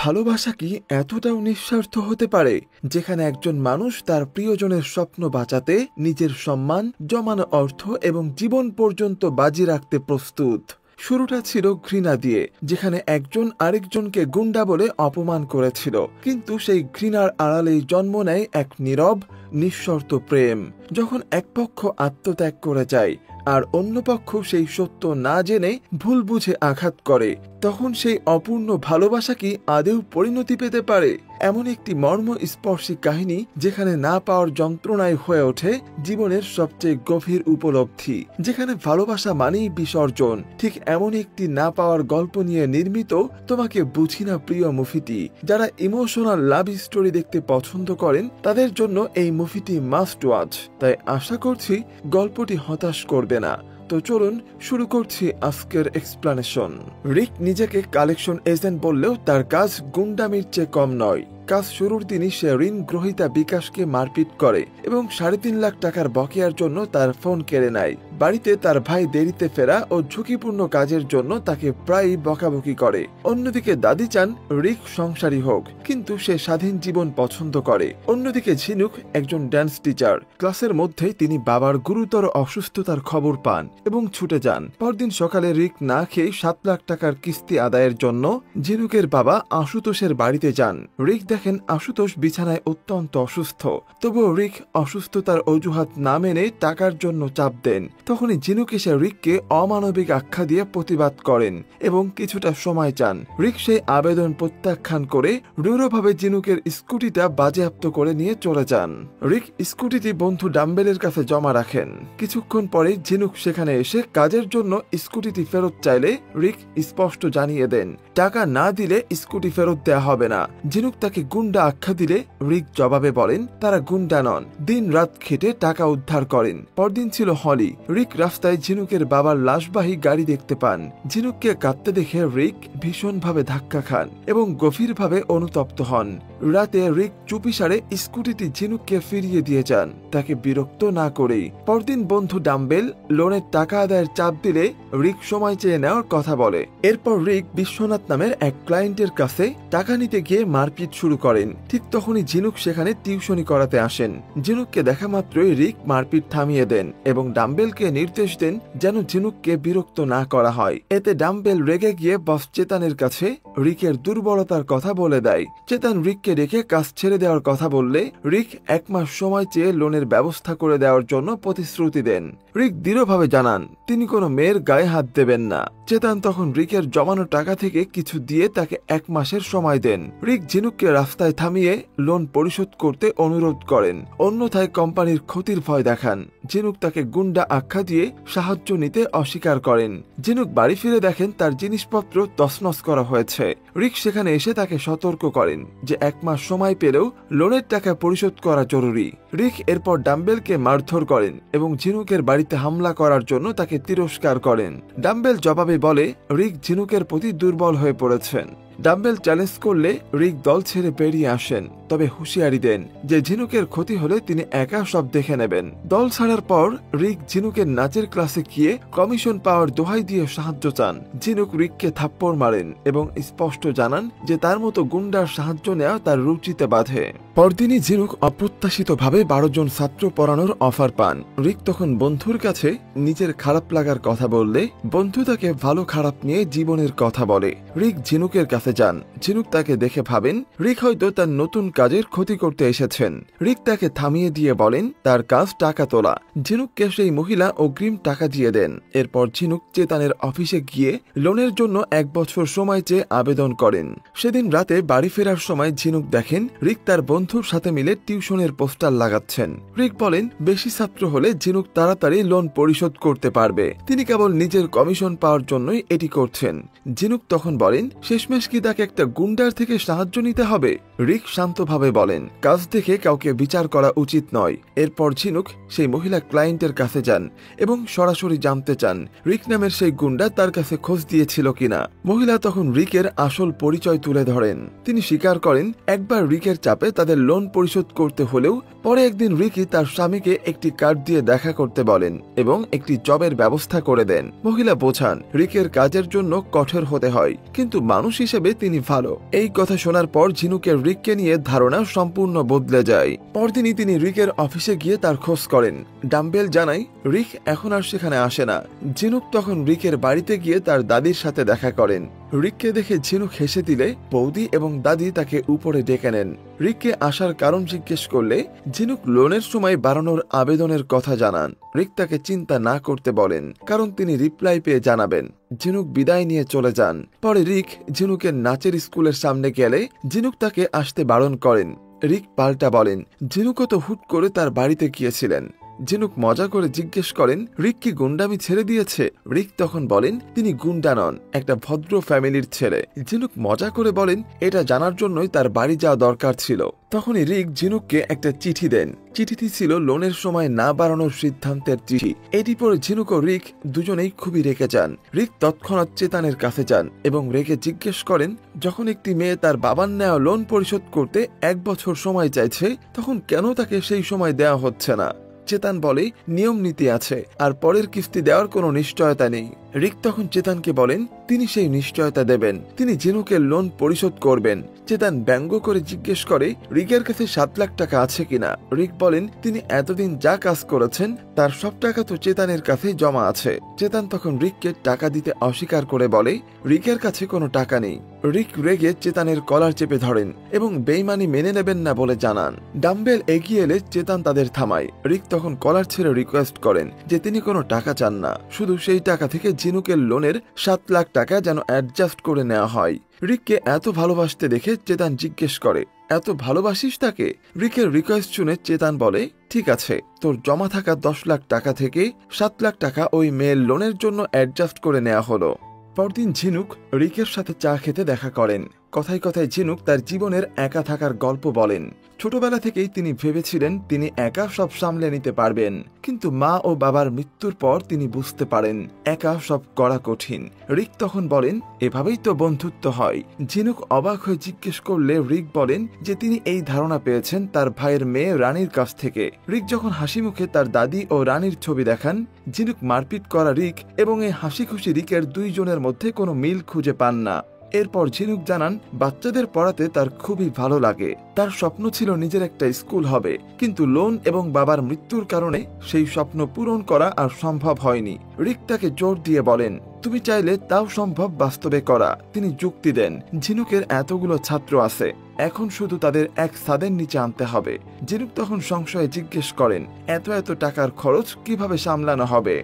ভালোবাসা কি এতটাও নিঃস্বার্থ হতে পারে, যেখানে একজন মানুষ তার প্রিয়জনের স্বপ্ন বাঁচাতে নিজের সম্মান, জমানো অর্থ এবং জীবন পর্যন্ত বাজি রাখতে প্রস্তুত? শুরুটা ছিল ঘৃণা দিয়ে, যেখানে একজন আরেকজনকে গুন্ডা বলে অপমান করেছিল, কিন্তু সেই ঘৃণার আড়ালেই জন্ম নেয় এক নীরব, নিঃশর্ত প্রেম। যখন এক পক্ষ আত্মত্যাগ করে যায় আর অন্য পক্ষ সেই সত্য না জেনে ভুল বুঝে আঘাত করে, তখন সেই অপূর্ণ ভালোবাসা কি আদৌ পরিণতি পেতে পারে? এমন একটি মর্মস্পর্শী কাহিনী যেখানে না পাওয়ার যন্ত্রণায় হয়ে ওঠে জীবনের সবচেয়ে গভীর উপলব্ধি, যেখানে ভালোবাসা মানেই বিসর্জন। ঠিক এমন একটি না পাওয়ার গল্প নিয়ে নির্মিত তোমাকে বুঝি না প্রিয় মুভিটি। যারা ইমোশনাল লাভ স্টোরি দেখতে পছন্দ করেন তাদের জন্য এই মুভিটি মাস্ট ওয়াচ। তাই আশা করছি গল্পটি হতাশ করবে না। তো চলুন শুরু করছি আজকের এক্সপ্লানেশন। রিক নিজেকে কালেকশন এজেন্ট বললেও তার কাজ গুন্ডামির চেয়ে কম নয়। কাজ শুরুর দিনই সে ঋণ গ্রহীতা বিকাশকে মারপিট করে এবং 3.5 লাখ টাকার বকেয়ার জন্য তার ফোন কেড়ে নেয়। বাড়িতে তার ভাই দেরিতে ফেরা ও ঝুঁকিপূর্ণ কাজের জন্য তাকে প্রায়ই বকাবকি করে। অন্যদিকে দাদি চান রিক সংসারী হোক, কিন্তু সে স্বাধীন জীবন পছন্দ করে। অন্যদিকে ঝিনুক একজন ড্যান্স টিচার। ক্লাসের মধ্যেই তিনি বাবার গুরুতর অসুস্থতার খবর পান এবং ছুটে যান। পরদিন সকালে রিক না খেয়ে 7 লাখ টাকার কিস্তি আদায়ের জন্য ঝিনুকের বাবা আশুতোষের বাড়িতে যান। রিক দেখেন আশুতোষ বিছানায় অত্যন্ত অসুস্থ, তবুও রিক অসুস্থতার অজুহাত না মেনে টাকার জন্য চাপ দেন। তখনই ঝিনুক এসে রিককে অমানবিক আখ্যা দিয়ে প্রতিবাদ করেন এবং কিছুটা সময় চান। রিক সেই আবেদন প্রত্যাখ্যান করে রূঢ়ভাবে ঝিনুকের স্কুটিটা বাজেয়াপ্ত করে নিয়ে চলে যান। রিক স্কুটিটি বন্ধু ডাম্বেলের কাছে জমা রাখেন। কিছুক্ষণ পরে ঝিনুক সেখানে এসে কাজের জন্য স্কুটিটি ফেরত চাইলে রিক স্পষ্ট জানিয়ে দেন টাকা না দিলে স্কুটি ফেরত দেয়া হবে না। ঝিনুক তাকে গুন্ডা আখ্যা দিলে রিক জবাবে বলেন তারা গুন্ডা নন, দিন রাত খেটে টাকা উদ্ধার করেন। পরদিন ছিল হলি। রিক রাস্তায় ঝিনুকের বাবার লাশবাহী গাড়ি দেখতে পান। ঝিনুককে কাঁদতে দেখে রিক ভীষণভাবে ধাক্কা খান এবং গভীরভাবে অনুতপ্ত হন। রাতে রিক চুপিসারে স্কুটিটি ঝিনুককে ফিরিয়ে দিয়ে যান, তাকে বিরক্ত না করেই। পরদিন বন্ধু ডাম্বেল লোনের টাকা আদায়ের চাপ দিলে রিক সময় চেয়ে নেওয়ার কথা বলে। এরপর রিক বিশ্বনাথ নামের এক ক্লায়েন্টের কাছে টাকা নিতে গিয়ে মারপিট শুরু করেন। ঠিক তখনই ঝিনুক সেখানে টিউশনি করাতে আসেন। ঝিনুককে দেখা মাত্রই রিক মারপিট থামিয়ে দেন এবং ডাম্বেলকে নির্দেশ দেন যেন ঝিনুককে বিরক্ত না করা হয়। এতে ডাম্বেল রেগে গিয়ে বস চেতানের কাছে রিকের দুর্বলতার কথা বলে দেয়। চেতান রিককে রেখে কাজ ছেড়ে দেওয়ার কথা বললে রিক 1 মাস সময় চেয়ে লোনের ব্যবস্থা করে দেওয়ার জন্য প্রতিশ্রুতি দেন। রিক দৃঢ়ভাবে জানান তিনি কোনো মেয়ের গায়ে হাত দেবেন না। চেতান তখন রিকের জমানো টাকা থেকে কিছু দিয়ে তাকে 1 মাসের সময় দেন। রিক ঝিনুককে রাস্তায় থামিয়ে লোন পরিশোধ করতে অনুরোধ করেন, অন্যথায় কোম্পানির ক্ষতির ভয় দেখান। ঝিনুক তাকে গুন্ডা আখ্যা দিয়ে সাহায্য নিতে অস্বীকার করেন। ঝিনুক বাড়ি ফিরে দেখেন তার জিনিসপত্র তছনছ করা হয়েছে। রিক সেখানে এসে তাকে সতর্ক করেন যে 1 মাস সময় পেলেও লোনের টাকা পরিশোধ করা জরুরি। রিক এরপর ডাম্বেলকে মারধর করেন এবং ঝিনুকের বাড়িতে হামলা করার জন্য তাকে তিরস্কার করেন। ডাম্বেল জবাবে বলে রিক ঝিনুকের প্রতি দুর্বল হয়ে পড়েছেন। ডাম্বেল চ্যালেঞ্জ করলে রিক দল ছেড়ে বেরিয়ে আসেন, তবে হুঁশিয়ারি দেন যে ঝিনুকের ক্ষতি হলে তিনি একা সব দেখে নেবেন। দল ছাড়ার পর রিক ঝিনুকের নাচের ক্লাসে গিয়ে কমিশন পাওয়ার দোহাই দিয়ে সাহায্য চান। ঝিনুক রিককে থাপ্পড় মারেন এবং স্পষ্ট জানান যে তার মতো গুন্ডার সাহায্য নেওয়া তার রুচিতে বাধে। পরদিনই ঝিনুক অপ্রত্যাশিতভাবে 12 জন ছাত্র পড়ানোর অফার পান। রিক তখন বন্ধুর কাছে নিজের খারাপ লাগার কথা বললে বন্ধু তাকে ভালো খারাপ নিয়ে জীবনের কথা বলে। রিক ঝিনুকের কাছে যান। ঝিনুক তাকে দেখে ভাবেন রিক হয়তো তার নতুন কাজের ক্ষতি করতে এসেছেন। রিক তাকে থামিয়ে দিয়ে বলেন তার কাজ টাকা তোলা। ঝিনুককে সেই মহিলা অগ্রিম টাকা দিয়ে দেন। এরপর ঝিনুক চেতানের অফিসে গিয়ে লোনের জন্য 1 বছর সময় চেয়ে আবেদন করেন। সেদিন রাতে বাড়ি ফেরার সময় ঝিনুক দেখেন রিক তার বন্ধুর সাথে মিলে টিউশনের পোস্টার লাগাচ্ছেন। রিক বলেন বেশি ছাত্র হলে ঝিনুক তাড়াতাড়ি লোন পরিশোধ করতে পারবে, তিনি কেবল নিজের কমিশন পাওয়ার জন্যই এটি করছেন। ঝিনুক তখন বলেন শেষমেশ কি তাকে একটা গুন্ডার থেকে সাহায্য নিতে হবে? রিক শান্ত শান্তভাবে বলেন, কাজ দেখে কাউকে বিচার করা উচিত নয়। এরপর ঝিনুক সেই মহিলা ক্লায়েন্টের কাছে যান এবং সরাসরি জানতে চান রিক নামের সেই গুন্ডা তার কাছে খোঁজ দিয়েছিল কিনা। মহিলা তখন রিকের আসল পরিচয় তুলে ধরেন। তিনি স্বীকার করেন একবার রিকের চাপে তাদের লোন পরিশোধ করতে হলেও পরে একদিন রিকি তার স্বামীকে একটি কার্ড দিয়ে দেখা করতে বলেন এবং একটি জবের ব্যবস্থা করে দেন। মহিলা বোঝান রিকের কাজের জন্য কঠোর হতে হয়, কিন্তু মানুষ হিসেবে তিনি ভালো। এই কথা শোনার পর ঝিনুকের রিককে নিয়ে ধারণা সম্পূর্ণ বদলে যায়। পরদিনই তিনি রিকের অফিসে গিয়ে তার খোঁজ করেন। ডাম্বেল জানায় রিক এখন আর সেখানে আসে না। ঝিনুক তখন রিকের বাড়িতে গিয়ে তার দাদির সাথে দেখা করেন। রিককে দেখে ঝিনুক হেসে দিলে বৌদি এবং দাদি তাকে উপরে ডেকে নেন। রিককে আসার কারণ জিজ্ঞেস করলে ঝিনুক লোনের সময় বাড়ানোর আবেদনের কথা জানান। রিক তাকে চিন্তা না করতে বলেন, কারণ তিনি রিপ্লাই পেয়ে জানাবেন। ঝিনুক বিদায় নিয়ে চলে যান। পরে রিক ঝিনুকের নাচের স্কুলের সামনে গেলে ঝিনুক তাকে আসতে বারণ করেন। রিক পাল্টা বলেন ঝিনুকও তো হুট করে তার বাড়িতে গিয়েছিলেন। ঝিনুক মজা করে জিজ্ঞেস করেন রিক কি গুন্ডামি ছেড়ে দিয়েছে। রিক তখন বলেন তিনি গুন্ডা নন, একটা ভদ্র ফ্যামিলির ছেলে। ঝিনুক মজা করে বলেন এটা জানার জন্যই তার বাড়ি যাওয়া দরকার ছিল। তখনই রিক ঝিনুককে একটা চিঠি দেন। চিঠিটি ছিল লোনের সময় না বাড়ানোর সিদ্ধান্তের চিঠি। এটি পরে ঝিনুক ও রিক দুজনেই খুবই রেগে যান। রিক তৎক্ষণাৎ চেতানের কাছে যান এবং রেগে জিজ্ঞেস করেন যখন একটি মেয়ে তার বাবার নেওয়া লোন পরিশোধ করতে 1 বছর সময় চাইছে, তখন কেন তাকে সেই সময় দেওয়া হচ্ছে না। চেতান বলে নিয়ম নীতি আছে, আর পরের কিস্তি দেওয়ার কোনো নিশ্চয়তা নেই। রিক তখন চেতানকে বলেন তিনি সেই নিশ্চয়তা দেবেন, তিনি ঝিনুকের লোন পরিশোধ করবেন। চেতান ব্যঙ্গ করে জিজ্ঞেস করে রিকের কাছে 7 লাখ টাকা আছে কিনা। রিক বলেন তিনি এতদিন যা কাজ করেছেন তার সব টাকা তো চেতানের কাছেই জমা আছে। চেতান তখন রিককে টাকা দিতে অস্বীকার করে বলে রিকের কাছে কোনো টাকা নেই। রিক রেগে চেতানের কলার চেপে ধরেন এবং বেইমানি মেনে নেবেন না বলে জানান। ডাম্বেল এগিয়ে এলে চেতান তাদের থামায়। রিক তখন কলার ছেড়ে রিকোয়েস্ট করেন যে তিনি কোনো টাকা চান না, শুধু সেই টাকা থেকে ঝিনুকের লোনের 7 লাখ টাকা যেন অ্যাডজাস্ট করে নেওয়া হয়। রিককে এত ভালোবাসতে দেখে চেতান জিজ্ঞেস করে এত ভালোবাসিস তাকে। রিকের রিকোয়েস্ট শুনে চেতান বলে ঠিক আছে, তোর জমা থাকা 10 লাখ টাকা থেকে 7 লাখ টাকা ওই মেয়ের লোনের জন্য অ্যাডজাস্ট করে নেওয়া হলো। পরদিন ঝিনুক রিকের সাথে চা খেতে দেখা করেন। কথায় কথায় ঝিনুক তার জীবনের একা থাকার গল্প বলেন। ছোটবেলা থেকেই তিনি ভেবেছিলেন তিনি একা সব সামলে নিতে পারবেন, কিন্তু মা ও বাবার মৃত্যুর পর তিনি বুঝতে পারেন একা সব করা কঠিন। রিক তখন বলেন এভাবেই তো বন্ধুত্ব হয়। ঝিনুক অবাক হয়ে জিজ্ঞেস করলে রিক বলেন যে তিনি এই ধারণা পেয়েছেন তার ভাইয়ের মেয়ে রানীর কাছ থেকে। রিক যখন হাসি মুখে তার দাদি ও রানীর ছবি দেখান, ঝিনুক মারপিট করা রিক এবং এই হাসি খুশি রিকের দুইজনের মধ্যে কোনো মিল খুঁজে পান না। এরপর ঝিনুক জানান বাচ্চাদের পড়াতে তার খুবই ভালো লাগে। তার স্বপ্ন ছিল নিজের একটা স্কুল হবে, কিন্তু লোন এবং বাবার মৃত্যুর কারণে সেই স্বপ্ন পূরণ করা আর সম্ভব হয়নি। রিক তাকে জোর দিয়ে বলেন তুমি চাইলে তাও সম্ভব বাস্তবে করা। তিনি যুক্তি দেন ঝিনুকের এতগুলো ছাত্র আছে, এখন শুধু তাদের এক ছাদের নিচে আনতে হবে। ঝিনুক তখন সংশয়ে জিজ্ঞেস করেন এত এত টাকার খরচ কিভাবে সামলানো হবে।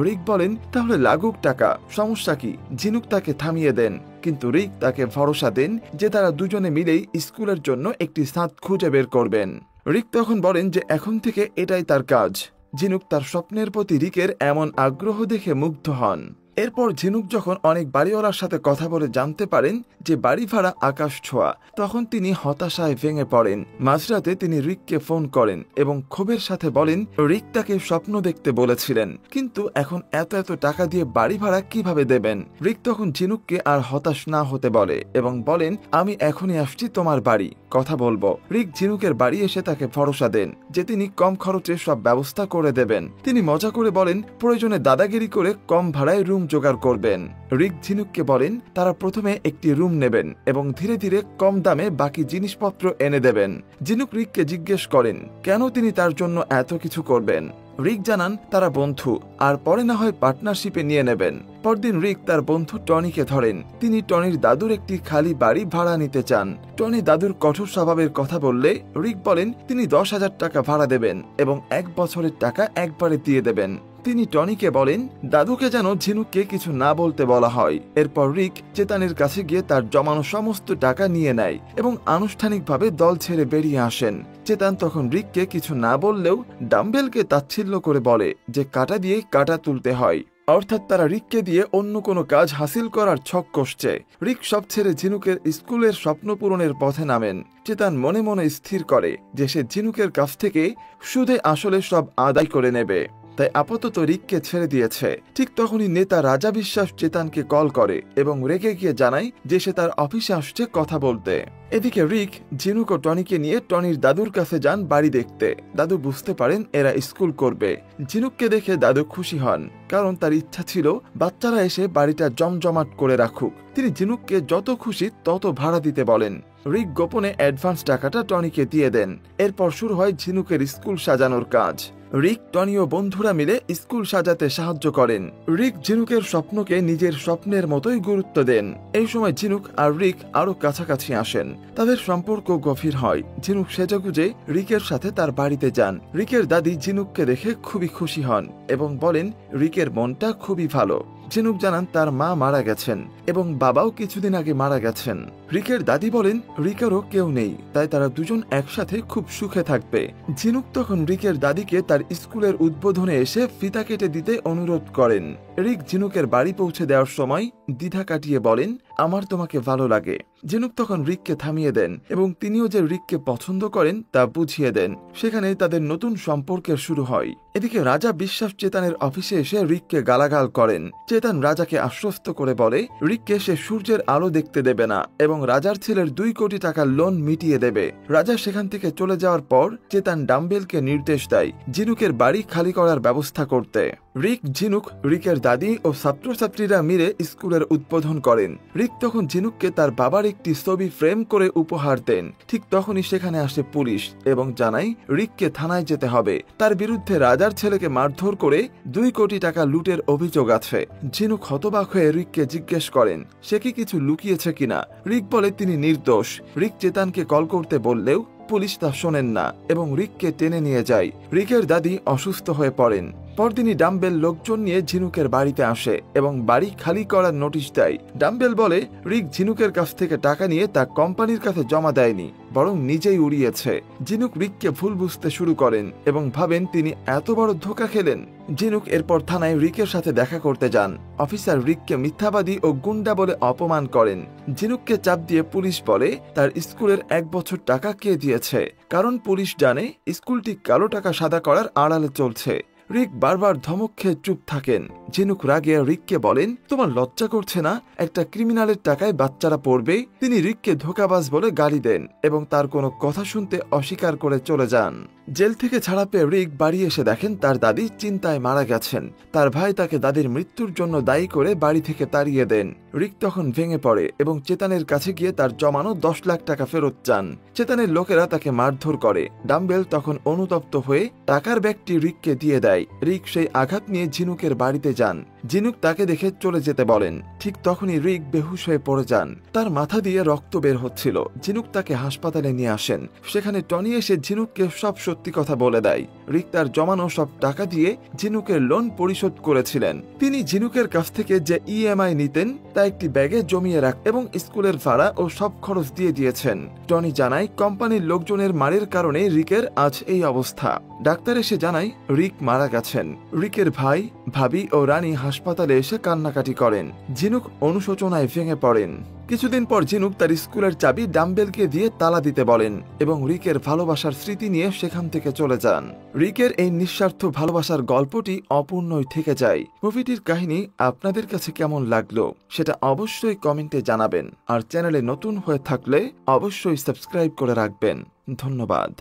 রিক বলেন তাহলে লাগুক টাকা, সমস্যা কি। ঝিনুক তাকে থামিয়ে দেন, কিন্তু রিক তাকে ভরসা দেন যে তারা দুজনে মিলেই স্কুলের জন্য একটি ছাদ খুঁজে বের করবেন। রিক তখন বলেন যে এখন থেকে এটাই তার কাজ। ঝিনুক তার স্বপ্নের প্রতি রিকের এমন আগ্রহ দেখে মুগ্ধ হন। এরপর ঝিনুক যখন অনেক বাড়িওয়ালার সাথে কথা বলে জানতে পারেন যে বাড়ি ভাড়া আকাশ ছোঁয়া, তখন তিনি হতাশায় ভেঙে পড়েন। মাঝরাতে তিনি রিককে ফোন করেন এবং ক্ষোভের সাথে বলেন রিক তাকে স্বপ্ন দেখতে বলেছিলেন, কিন্তু এখন এত এত টাকা দিয়ে বাড়ি ভাড়া কিভাবে দেবেন। রিক তখন ঝিনুককে আর হতাশ না হতে বলে এবং বলেন আমি এখনই আসছি তোমার বাড়ি, কথা বলবো। রিক ঝিনুকের বাড়ি এসে তাকে ভরসা দেন যে তিনি কম খরচে সব ব্যবস্থা করে দেবেন। তিনি মজা করে বলেন প্রয়োজনে দাদাগিরি করে কম ভাড়ায় রুম জোগাড় করবেন। রিক ঝিনুককে বলেন তারা প্রথমে একটি রুম নেবেন এবং ধীরে ধীরে কম দামে বাকি জিনিসপত্র এনে দেবেন। ঝিনুক রিককে জিজ্ঞেস করেন কেন তিনি তার জন্য এত কিছু করবেন। রিক জানান তারা বন্ধু, আর পরে না হয় পার্টনারশিপে নিয়ে নেবেন। পরদিন রিক তার বন্ধু টনিকে ধরেন। তিনি টনির দাদুর একটি খালি বাড়ি ভাড়া নিতে চান। টনি দাদুর কঠোর স্বভাবের কথা বললে রিক বলেন তিনি 10,000 টাকা ভাড়া দেবেন এবং 1 বছরের টাকা একবারে দিয়ে দেবেন। তিনি টনিকে বলেন দাদুকে যেন ঝিনুককে কিছু না বলতে বলা হয়। এরপর রিক চেতানের কাছে গিয়ে তার জমানো সমস্ত টাকা নিয়ে নেয় এবং আনুষ্ঠানিকভাবে দল ছেড়ে বেরিয়ে আসেন। চেতান তখন রিককে কিছু না বললেও ডাম্বেলকে তাচ্ছিল্য করে বলে যে কাঁটা দিয়ে কাঁটা তুলতে হয়। অর্থাৎ তারা রিককে দিয়ে অন্য কোনো কাজ হাসিল করার ছক কষছে। রিক সব ছেড়ে ঝিনুকের স্কুলের স্বপ্ন পূরণের পথে নামেন। চেতান মনে মনে স্থির করে যে সে ঝিনুকের কাছ থেকে সুদে আসলে সব আদায় করে নেবে, তাই আপাতত রিককে ছেড়ে দিয়েছে। ঠিক তখনই নেতা রাজা বিশ্বাস চেতানকে কল করে এবং রেগে গিয়ে জানায় যে সে তার অফিসে আসছে কথা বলতে। এদিকে রিক ঝিনুক ও টনিকে নিয়ে টনির দাদুর কাছে যান বাড়ি দেখতে। দাদু বুঝতে পারেন এরা স্কুল করবে। ঝিনুককে দেখে দাদু খুশি হন, কারণ তার ইচ্ছা ছিল বাচ্চারা এসে বাড়িটা জমজমাট করে রাখুক। তিনি ঝিনুককে যত খুশি তত ভাড়া দিতে বলেন। রিক গোপনে অ্যাডভান্স টাকাটা টনিকে দিয়ে দেন। এরপর শুরু হয় ঝিনুকের স্কুল সাজানোর কাজ। রিক, টনি ও বন্ধুরা মিলে স্কুল সাজাতে সাহায্য করেন। রিক ঝিনুকের স্বপ্নকে নিজের স্বপ্নের মতোই গুরুত্ব দেন। এই সময় ঝিনুক আর রিক আরো কাছাকাছি আসেন। তাদের সম্পর্ক গভীর হয়। ঝিনুক সেজেগুজে রিকের সাথে তার বাড়িতে যান। রিকের দাদি ঝিনুককে দেখে খুবই খুশি হন এবং বলেন রিকের মনটা খুবই ভালো। ঝিনুক জানান তার মা মারা গেছেন এবং বাবাও কিছুদিন আগে মারা গেছেন। রিকের দাদি বলেন রিকেরও কেউ নেই, তাই তারা দুজন একসাথে খুব সুখে থাকবে। ঝিনুক তখন রিকের দাদিকে তার স্কুলের উদ্বোধনে এসে ফিতা কেটে দিতে অনুরোধ করেন। রিক ঝিনুকের বাড়ি পৌঁছে দেওয়ার সময় দ্বিধা কাটিয়ে বলেন আমার তোমাকে ভালো লাগে। ঝিনুক তখন রিককে থামিয়ে দেন এবং তিনিও যে রিককে পছন্দ করেন তা বুঝিয়ে দেন। সেখানে তাদের নতুন সম্পর্কের শুরু হয়। এদিকে রাজা বিশ্বাস চেতানের অফিসে এসে রিককে গালাগাল করেন। চেতান রাজাকে আশ্বস্ত করে বলে রিককে সে সূর্যের আলো দেখতে দেবে না এবং রাজার ছেলের 2 কোটি টাকার লোন মিটিয়ে দেবে। রাজা সেখান থেকে চলে যাওয়ার পর চেতান ডাম্বেলকে নির্দেশ দেয় ঝিনুকের বাড়ি খালি করার ব্যবস্থা করতে। রিক, ঝিনুক, রিকের দাদি ও ছাত্রছাত্রীরা মিলে স্কুলের উদ্বোধন করেন। রিক তখন ঝিনুককে তার বাবার একটি ছবি ফ্রেম করে উপহার দেন। ঠিক তখনই সেখানে আসে পুলিশ এবং জানায় রিককে থানায় যেতে হবে। তার বিরুদ্ধে রাজার ছেলেকে মারধর করে 2 কোটি টাকা লুটের অভিযোগ আছে। ঝিনুক হতবাক হয়ে রিককে জিজ্ঞেস করেন সে কি কিছু লুকিয়েছে কিনা। রিক বলে তিনি নির্দোষ। রিক চেতানকে কল করতে বললেও পুলিশ তা শোনেন না এবং রিককে টেনে নিয়ে যায়। রিকের দাদি অসুস্থ হয়ে পড়েন। পরদিনই ডাম্বেল লোকজন নিয়ে ঝিনুকের বাড়িতে আসে এবং বাড়ি খালি করার নোটিশ দেয়। ডাম্বেল বলে রিক ঝিনুকের কাছ থেকে টাকা নিয়ে তা কোম্পানির কাছে জমা দেয়নি, বরং নিজেই উড়িয়েছে। ঝিনুক রিককে ভুল বুঝতে শুরু করেন এবং ভাবেন তিনি এত বড় ধোঁকা খেলেন। ঝিনুক এরপর থানায় রিকের সাথে দেখা করতে যান। অফিসার রিককে মিথ্যাবাদী ও গুন্ডা বলে অপমান করেন। ঝিনুককে চাপ দিয়ে পুলিশ বলে তার স্কুলের 1 বছর টাকা কে দিয়েছে, কারণ পুলিশ জানে স্কুলটি কালো টাকা সাদা করার আড়ালে চলছে। রিক বারবার ধমক খেয়ে চুপ থাকেন। ঝিনুক রাগে রিককে বলেন তোমার লজ্জা করছে না একটা ক্রিমিনালের টাকায় বাচ্চারা পড়বে। তিনি রিককে ধোঁকাবাজ বলে গালি দেন এবং তার কোনো কথা শুনতে অস্বীকার করে চলে যান। জেল থেকে ছাড়া পেয়ে রিক বাড়ি এসে দেখেন তার দাদি চিন্তায় মারা গেছেন। তার ভাই তাকে দাদির মৃত্যুর জন্য দায়ী করে বাড়ি থেকে তাড়িয়ে দেন। রিক তখন ভেঙে পড়ে এবং চেতানের কাছে গিয়ে তার জমানো 10 লাখ টাকা ফেরত চান। চেতানের লোকেরা তাকে মারধর করে। ডাম্বেল তখন অনুতপ্ত হয়ে টাকার ব্যাগটি রিককে দিয়ে দেয়। রিক সেই আঘাত নিয়ে ঝিনুকের বাড়িতে যান। ঝিনুক তাকে দেখে চলে যেতে বলেন। ঠিক তখনই রিক বেহুশ হয়ে পড়ে যান। তার মাথা দিয়ে রক্ত বের হচ্ছিল। ঝিনুক তাকে হাসপাতালে নিয়ে আসেন। সেখানে টনি এসে ঝিনুককে সব সত্যি কথা বলে দেয়। রিক তার জমানো সব টাকা দিয়ে ঝিনুকের লোন পরিশোধ করেছিলেন। তিনি ঝিনুকের কাছ থেকে যে ইএমআই নিতেন তা একটি ব্যাগে জমিয়ে রাখ এবং স্কুলের ভাড়া ও সব খরচ দিয়ে দিয়েছেন। টনি জানায় কোম্পানির লোকজনের মারের কারণে রিকের আজ এই অবস্থা। ডাক্তার এসে জানায় রিক মারা গেছেন। রিকের ভাই, ভাবি ও রানী হাসপাতালে এসে কান্নাকাটি করেন। ঝিনুক অনুশোচনায় ভেঙে পড়েন। কিছুদিন পর ঝিনুক তার স্কুলের চাবি ডাম্বেলকে দিয়ে তালা দিতে বলেন এবং রিকের ভালোবাসার স্মৃতি নিয়ে সেখান থেকে চলে যান। রিকের এই নিঃস্বার্থ ভালোবাসার গল্পটি অপূর্ণই থেকে যায়। মুভিটির কাহিনী আপনাদের কাছে কেমন লাগলো সেটা অবশ্যই কমেন্টে জানাবেন। আর চ্যানেলে নতুন হয়ে থাকলে অবশ্যই সাবস্ক্রাইব করে রাখবেন। ধন্যবাদ।